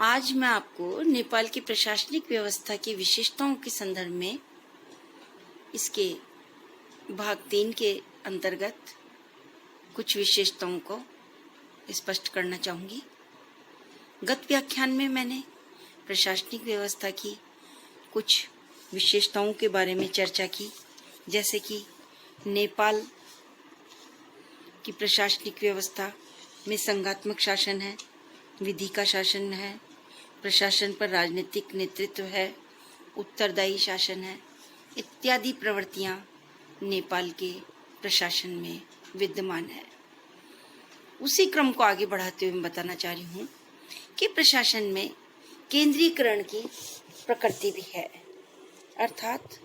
आज मैं आपको नेपाल की प्रशासनिक व्यवस्था की विशेषताओं के संदर्भ में इसके भाग 3 के अंतर्गत कुछ विशेषताओं को स्पष्ट करना चाहूँगी। गत व्याख्यान में मैंने प्रशासनिक व्यवस्था की कुछ विशेषताओं के बारे में चर्चा की, जैसे कि नेपाल की प्रशासनिक व्यवस्था में संघात्मक शासन है, विधि का शासन है, प्रशासन पर राजनीतिक नेतृत्व है, उत्तरदायी शासन है इत्यादि प्रवृत्तियां नेपाल के प्रशासन में विद्यमान है। उसी क्रम को आगे बढ़ाते हुए मैं बताना चाह रही हूँ कि प्रशासन में केंद्रीकरण की प्रकृति भी है, अर्थात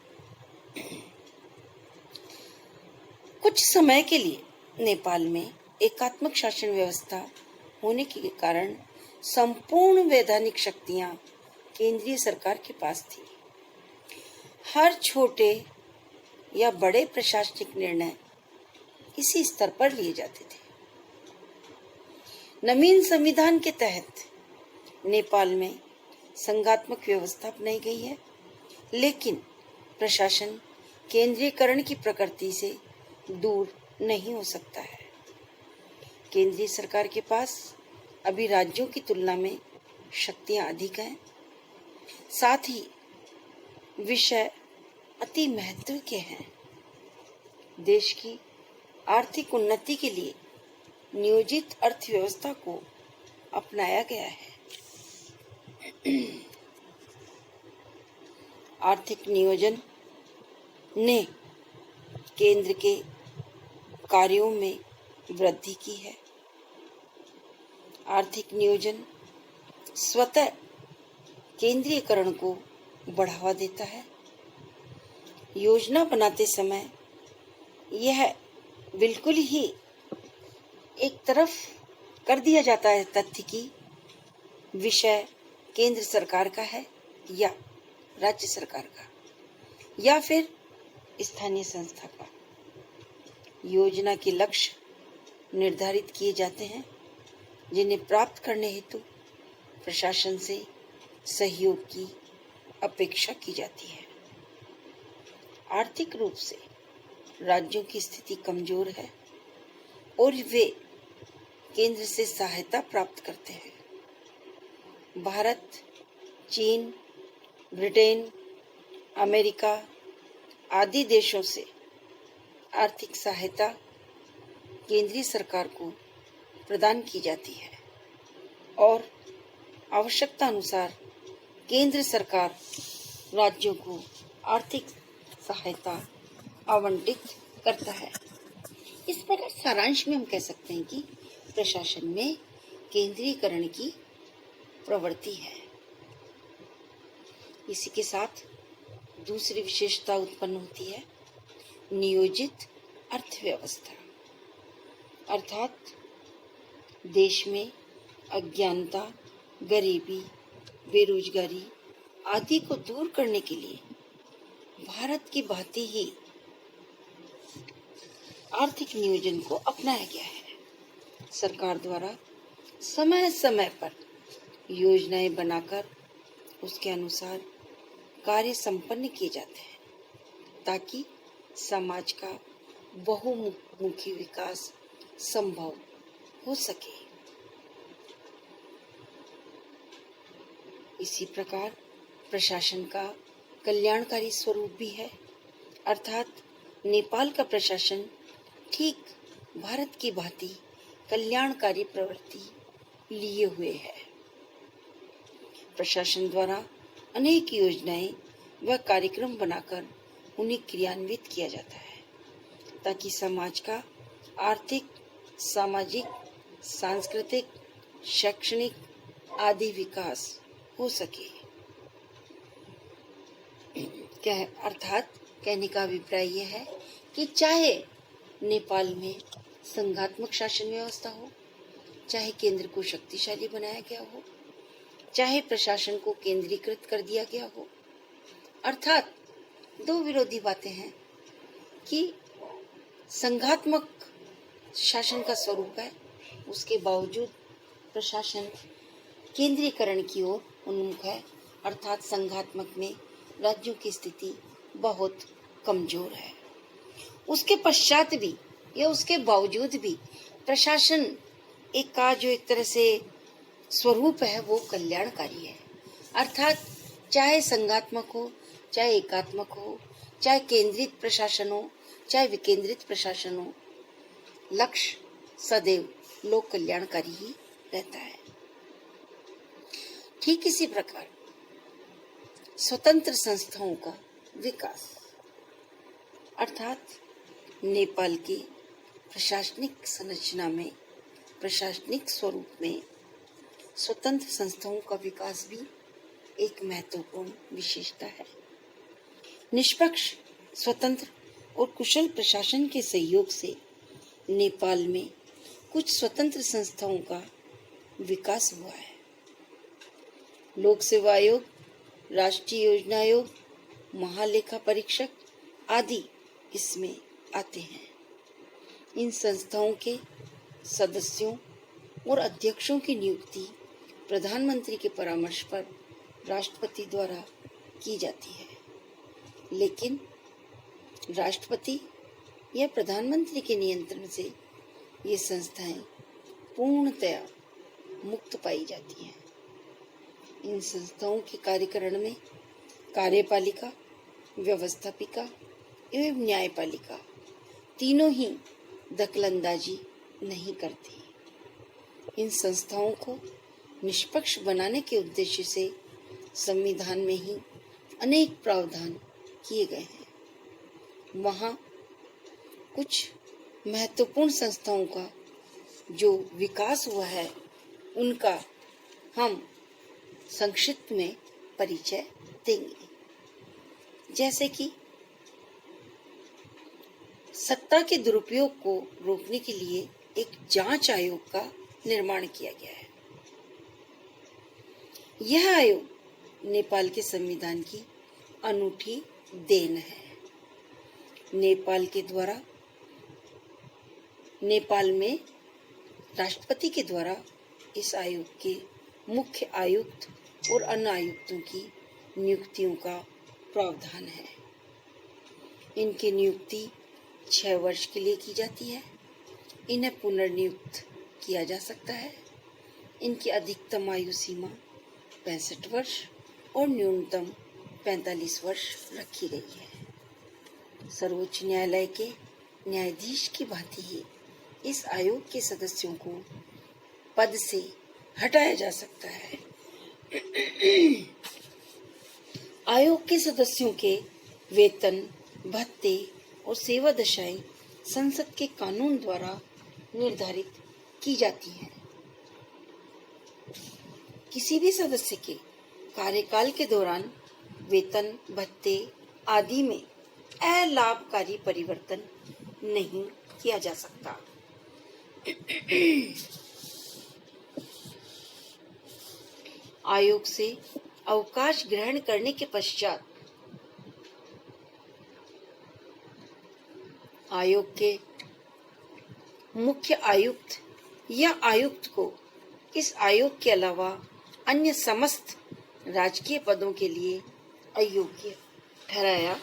कुछ समय के लिए नेपाल में एकात्मक शासन व्यवस्था होने के कारण संपूर्ण वैधानिक शक्तियां केंद्रीय सरकार के पास थी। हर छोटे या बड़े प्रशासनिक निर्णय इसी स्तर पर लिए जाते थे। नवीन संविधान के तहत नेपाल में संघात्मक व्यवस्था अपनाई गई है, लेकिन प्रशासन केंद्रीयकरण की प्रकृति से दूर नहीं हो सकता है। केंद्रीय सरकार के पास अभी राज्यों की तुलना में शक्तियां अधिक हैं। साथ ही विषय अति महत्व के हैं। देश की आर्थिक उन्नति के लिए नियोजित अर्थव्यवस्था को अपनाया गया है। आर्थिक नियोजन ने केंद्र के कार्यों में वृद्धि की है। आर्थिक नियोजन स्वतः केंद्रीयकरण को बढ़ावा देता है। योजना बनाते समय यह बिल्कुल ही एक तरफ कर दिया जाता है तथ्य कि विषय केंद्र सरकार का है या राज्य सरकार का या फिर स्थानीय संस्था का। योजना के लक्ष्य निर्धारित किए जाते हैं, जिन्हें प्राप्त करने हेतु प्रशासन से सहयोग की अपेक्षा की जाती है। आर्थिक रूप से राज्यों की स्थिति कमजोर है और वे केंद्र से सहायता प्राप्त करते हैं। भारत, चीन, ब्रिटेन, अमेरिका आदि देशों से आर्थिक सहायता केंद्रीय सरकार को प्रदान की जाती है और आवश्यकता अनुसार केंद्र सरकार राज्यों को आर्थिक सहायता आवंटित करता है। इस प्रकार सारांश में हम कह सकते हैं कि प्रशासन में केंद्रीयकरण की प्रवृत्ति है। इसी के साथ दूसरी विशेषता उत्पन्न होती है नियोजित अर्थव्यवस्था, अर्थात देश में अज्ञानता, गरीबी, बेरोजगारी आदि को दूर करने के लिए भारत की भांति ही आर्थिक नियोजन को अपनाया गया है। सरकार द्वारा समय समय पर योजनाएं बनाकर उसके अनुसार कार्य संपन्न किए जाते हैं, ताकि समाज का बहुमुखी विकास संभव हो सके। इसी प्रकार प्रशासन का कल्याणकारी स्वरूप भी है, अर्थात नेपाल का प्रशासन ठीक भारत की भांति कल्याणकारी प्रवृत्ति लिए हुए है। प्रशासन द्वारा अनेक योजनाएं व कार्यक्रम बनाकर उन्हें क्रियान्वित किया जाता है, ताकि समाज का आर्थिक, सामाजिक, सांस्कृतिक, शैक्षणिक आदि विकास हो सके। अर्थात कहने का अभिप्राय यह है कि चाहे नेपाल में संघात्मक शासन व्यवस्था हो, चाहे केंद्र को शक्तिशाली बनाया गया हो, चाहे प्रशासन को केंद्रीकृत कर दिया गया हो, अर्थात दो विरोधी बातें हैं कि संघात्मक शासन का स्वरूप है, उसके बावजूद प्रशासन केंद्रीकरण की ओर उन्मुख है, अर्थात संघात्मक में राज्यों की स्थिति बहुत कमजोर है। उसके पश्चात भी या उसके बावजूद भी प्रशासन जो एक तरह से स्वरूप है वो कल्याणकारी है, अर्थात चाहे संघात्मक हो, चाहे एकात्मक हो, चाहे केंद्रित प्रशासन हो, चाहे विकेंद्रित प्रशासन हो, लक्ष्य सदैव लोक कल्याणकारी ही रहता है। ठीक इसी प्रकार स्वतंत्र संस्थाओं का विकास, अर्थात नेपाल के प्रशासनिक संरचना में, प्रशासनिक स्वरूप में स्वतंत्र संस्थाओं का विकास भी एक महत्वपूर्ण विशेषता है। निष्पक्ष, स्वतंत्र और कुशल प्रशासन के सहयोग से नेपाल में कुछ स्वतंत्र संस्थाओं का विकास हुआ है। लोक सेवा आयोग, राष्ट्रीय योजना आयोग, महालेखा परीक्षक आदि इसमें आते हैं। इन संस्थाओं के सदस्यों और अध्यक्षों की नियुक्ति प्रधानमंत्री के परामर्श पर राष्ट्रपति द्वारा की जाती है, लेकिन राष्ट्रपति या प्रधानमंत्री के नियंत्रण से ये संस्थाएं पूर्णतया मुक्त पाई जाती हैं। इन संस्थाओं के कार्यकरण में कार्यपालिका, व्यवस्थापिका एवं न्यायपालिका तीनों ही दखलंदाजी नहीं करती। इन संस्थाओं को निष्पक्ष बनाने के उद्देश्य से संविधान में ही अनेक प्रावधान किए गए हैं। वहाँ कुछ महत्वपूर्ण संस्थाओं का जो विकास हुआ है उनका हम संक्षिप्त में परिचय देंगे। जैसे कि सत्ता के दुरुपयोग को रोकने के लिए एक जांच आयोग का निर्माण किया गया है। यह आयोग नेपाल के संविधान की अनूठी देन है। नेपाल में राष्ट्रपति के द्वारा इस आयोग के मुख्य आयुक्त और अन्य आयुक्तों की नियुक्तियों का प्रावधान है। इनकी नियुक्ति 6 वर्ष के लिए की जाती है। इन्हें पुनर्नियुक्त किया जा सकता है। इनकी अधिकतम आयु सीमा 65 वर्ष और न्यूनतम 45 वर्ष रखी गई है। सर्वोच्च न्यायालय के न्यायाधीश की भांति ही इस आयोग के सदस्यों को पद से हटाया जा सकता है। आयोग के सदस्यों के वेतन, भत्ते और सेवा दशाएं संसद के कानून द्वारा निर्धारित की जाती हैं। किसी भी सदस्य के कार्यकाल के दौरान वेतन, भत्ते आदि में अलाभकारी परिवर्तन नहीं किया जा सकता। आयोग से अवकाश ग्रहण करने के पश्चात आयोग के मुख्य आयुक्त या आयुक्त को इस आयोग के अलावा अन्य समस्त राजकीय पदों के लिए अयोग्य ठहराया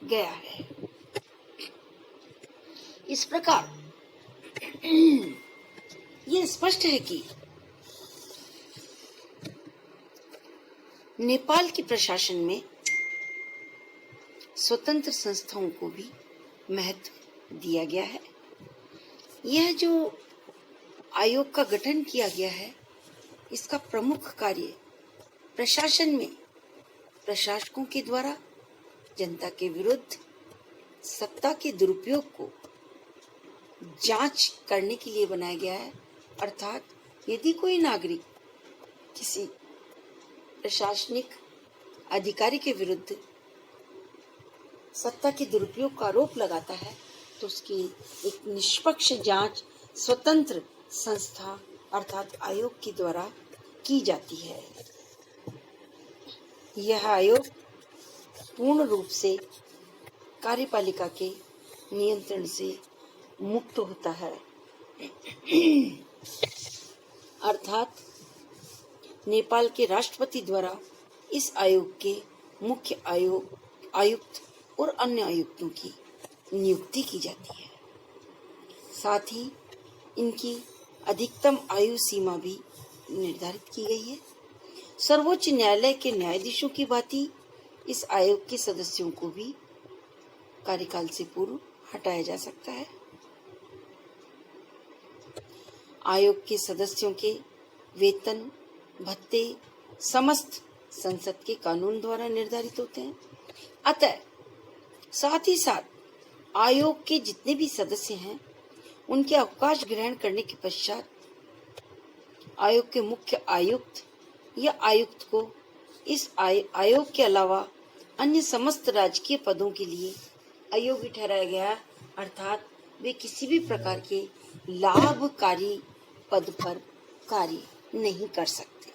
गया है। इस प्रकार यह स्पष्ट है कि नेपाल के प्रशासन में स्वतंत्र संस्थाओं को भी महत्व दिया गया है। यह जो आयोग का गठन किया गया है, इसका प्रमुख कार्य प्रशासन में प्रशासकों के द्वारा जनता के विरुद्ध सत्ता के दुरुपयोग को जांच करने के लिए बनाया गया है। अर्थात यदि कोई नागरिक किसी प्रशासनिक अधिकारी के विरुद्ध सत्ता के दुरुपयोग का आरोप लगाता है तो उसकी एक निष्पक्ष जांच स्वतंत्र संस्था अर्थात आयोग के द्वारा की जाती है। यह आयोग पूर्ण रूप से कार्यपालिका के नियंत्रण से मुक्त होता है। अर्थात नेपाल के राष्ट्रपति द्वारा इस आयोग के मुख्य आयुक्त और अन्य आयुक्तों की नियुक्ति की जाती है। साथ ही इनकी अधिकतम आयु सीमा भी निर्धारित की गई है। सर्वोच्च न्यायालय के न्यायाधीशों की भांति इस आयोग के सदस्यों को भी कार्यकाल से पूर्व हटाया जा सकता है। आयोग के सदस्यों के वेतन भत्ते समस्त संसद के कानून द्वारा निर्धारित होते हैं। अतः साथ ही साथ आयोग के जितने भी सदस्य हैं उनके अवकाश ग्रहण करने के पश्चात आयोग के मुख्य आयुक्त या आयुक्त को इस आयोग के अलावा अन्य समस्त राजकीय पदों के लिए अयोग्य ठहराया गया, अर्थात वे किसी भी प्रकार के लाभकारी पद पर कार्य नहीं कर सकते।